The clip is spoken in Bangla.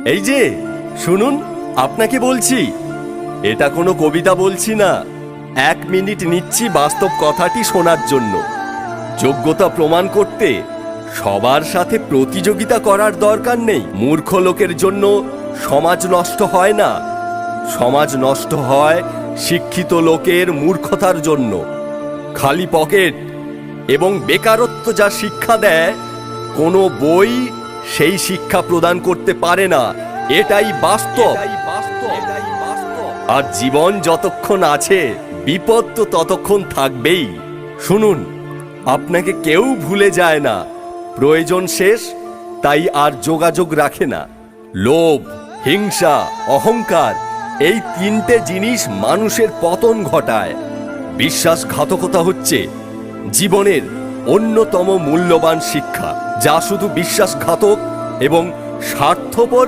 এই যে শুনুন, আপনাকে বলছি, এটা কোনো কবিতা বলছি না। 1 মিনিট নিচ্ছি বাস্তব কথাটি শোনার জন্য। যোগ্যতা প্রমাণ করতে সবার সাথে প্রতিযোগিতা করার দরকার নেই। মূর্খ লোকের জন্য সমাজ নষ্ট হয় না, সমাজ নষ্ট হয় শিক্ষিত লোকের মূর্খতার জন্য। খালি পকেট এবং বেকারত্ব যা শিক্ষা দেয়, কোনো বই সেই শিক্ষা প্রদান করতে পারে না। এটাই বাস্তব। আর জীবন যতক্ষণ আছে, বিপদ তো ততক্ষণ থাকবেই। শুনুন, আপনাকে কেউ ভুলে যায় না। প্রয়োজন শেষ, তাই আর যোগাযোগ রাখে না। লোভ, হিংসা, অহংকার, এই 3টে জিনিস মানুষের পতন ঘটায়। বিশ্বাসঘাতকতা হচ্ছে জীবনের অন্যতম মূল্যবান শিক্ষা, যা শুধু বিশ্বাসঘাতক এবং স্বার্থপর